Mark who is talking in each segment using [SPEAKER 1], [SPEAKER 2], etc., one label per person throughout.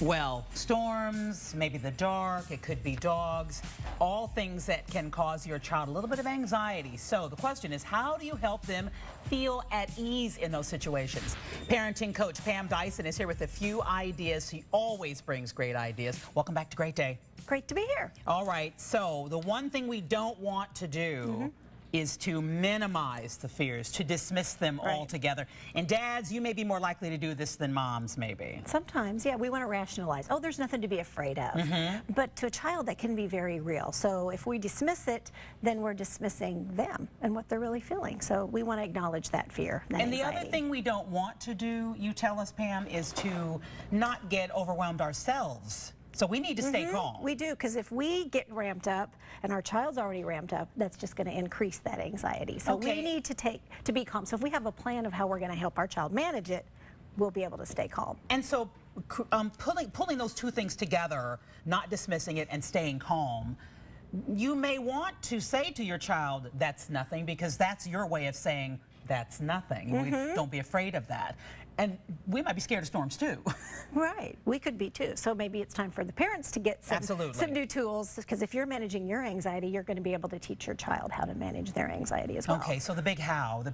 [SPEAKER 1] Well, storms, maybe the dark, it could be dogs, all things that can cause your child a little bit of anxiety. So the question is, how do you help them feel at ease in those situations? Parenting coach Pam Dyson is here with a few ideas. She always brings great ideas. Welcome back to Great Day.
[SPEAKER 2] Great to be here.
[SPEAKER 1] All right, so the one thing we don't want to do is to minimize the fears, to dismiss them altogether. And dads, you may be more likely to do this than moms, maybe.
[SPEAKER 2] Sometimes, yeah, we want to rationalize. Oh, there's nothing to be afraid of. But to a child, that can be very real. So if we dismiss it, then we're dismissing them and what they're really feeling. So we want to acknowledge that fear, that anxiety.
[SPEAKER 1] The other thing we don't want to do, you tell us, Pam, is to not get overwhelmed ourselves. So we need to stay calm.
[SPEAKER 2] We do, because if we get ramped up and our child's already ramped up, that's just going to increase that anxiety. So we need to be calm. So if we have a plan of how we're going to help our child manage it, we'll be able to stay calm.
[SPEAKER 1] And so pulling those two things together, not dismissing it and staying calm, you may want to say to your child, that's nothing, because that's your way of saying, that's nothing. Don't be afraid of that. And we might be scared of storms too.
[SPEAKER 2] Right, we could be too. So maybe it's time for the parents to get some new tools, because if you're managing your anxiety, you're going to be able to teach your child how to manage their anxiety as well.
[SPEAKER 1] Okay, so the big how,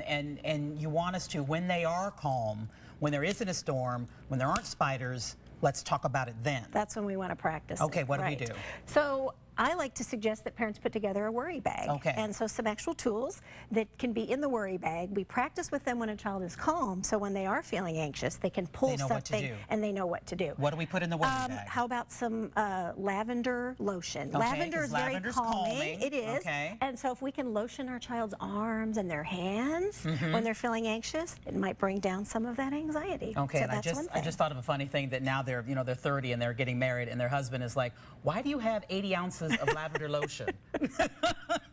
[SPEAKER 1] and you want us to, when they are calm, when there isn't a storm, when there aren't spiders, let's talk about it then.
[SPEAKER 2] That's when we want to practice.
[SPEAKER 1] Okay, what do we do?
[SPEAKER 2] So I like to suggest that parents put together a worry bag.
[SPEAKER 1] Okay.
[SPEAKER 2] And so some actual tools that can be in the worry bag. We practice with them when a child is calm, so when they are feeling anxious, they can pull something and they know what to do.
[SPEAKER 1] What do we put in the worry bag?
[SPEAKER 2] How about some lavender lotion?
[SPEAKER 1] Okay,
[SPEAKER 2] lavender is very calming. It is.
[SPEAKER 1] Okay.
[SPEAKER 2] And so if we can lotion our child's arms and their hands when they're feeling anxious, it might bring down some of that anxiety.
[SPEAKER 1] Okay,
[SPEAKER 2] so
[SPEAKER 1] and I just thought of a funny thing that now they're 30 and they're getting married and their husband is like, why do you have 80 ounces of lavender lotion?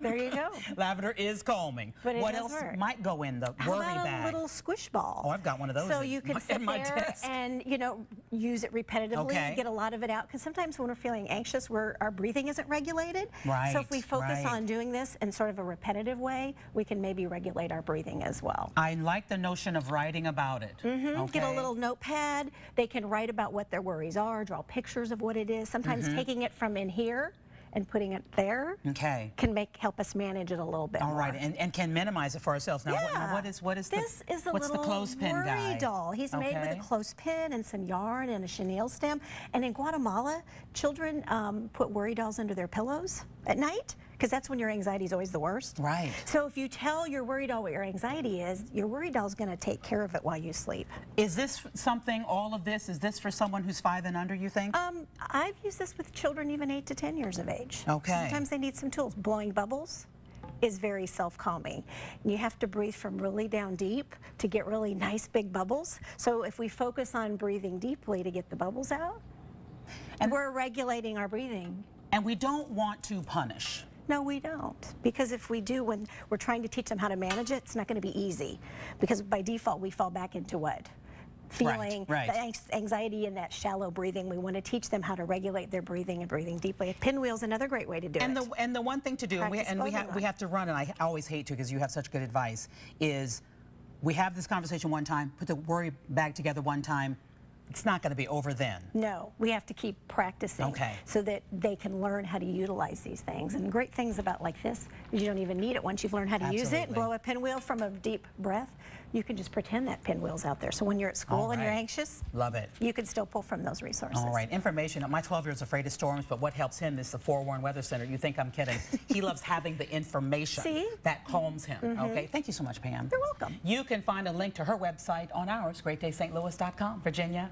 [SPEAKER 2] There you go.
[SPEAKER 1] Lavender is calming.
[SPEAKER 2] But
[SPEAKER 1] what else might go in the worry bag?
[SPEAKER 2] How about a little squish ball?
[SPEAKER 1] Oh, I've got one of those.
[SPEAKER 2] So you can sit there and use it repetitively, get a lot of it out. Because sometimes when we're feeling anxious, our breathing isn't regulated.
[SPEAKER 1] Right.
[SPEAKER 2] So if we focus on doing this in sort of a repetitive way, we can maybe regulate our breathing as well.
[SPEAKER 1] I like the notion of writing about it. Okay.
[SPEAKER 2] Get a little notepad. They can write about what their worries are, draw pictures of what it is. Sometimes taking it from in here and putting it there can help us manage it a little bit more.
[SPEAKER 1] All right, and can minimize it for ourselves. Now, what is
[SPEAKER 2] this? Is a
[SPEAKER 1] what's
[SPEAKER 2] little
[SPEAKER 1] the clothespin
[SPEAKER 2] worry
[SPEAKER 1] guy?
[SPEAKER 2] doll. He's made with a clothespin and some yarn and a chenille stem. And in Guatemala, children put worry dolls under their pillows at night, because that's when your anxiety is always the worst.
[SPEAKER 1] Right.
[SPEAKER 2] So if you tell your worry doll what your anxiety is, your worry doll is going to take care of it while you sleep.
[SPEAKER 1] Is this something, all of this, is this for someone who's 5 and under, you think?
[SPEAKER 2] I've used this with children even 8 to 10 years of age.
[SPEAKER 1] Okay.
[SPEAKER 2] Sometimes they need some tools. Blowing bubbles is very self-calming. You have to breathe from really down deep to get really nice big bubbles. So if we focus on breathing deeply to get the bubbles out, and we're regulating our breathing.
[SPEAKER 1] And we don't want to punish.
[SPEAKER 2] No, we don't. Because if we do, when we're trying to teach them how to manage it, it's not going to be easy. Because by default, we fall back into what? Feeling the anxiety and that shallow breathing. We want to teach them how to regulate their breathing and breathing deeply. A pinwheel's another great way to do it.
[SPEAKER 1] And the one thing to do, we have to run, and I always hate to because you have such good advice, is we have this conversation one time, put the worry bag together one time, it's not going to be over then.
[SPEAKER 2] No, we have to keep practicing so that they can learn how to utilize these things. And great things about like this is you don't even need it. Once you've learned how to use it, blow a pinwheel from a deep breath, you can just pretend that pinwheel's out there. So when you're at school and you're anxious, you can still pull from those resources.
[SPEAKER 1] All right, information. My 12-year-old's afraid of storms, but what helps him is the Forewarn Weather Center. You think I'm kidding. He loves having the information that calms him. Okay, thank you so much, Pam.
[SPEAKER 2] You're welcome.
[SPEAKER 1] You can find a link to her website on ours, greatdaystlouis.com. Virginia.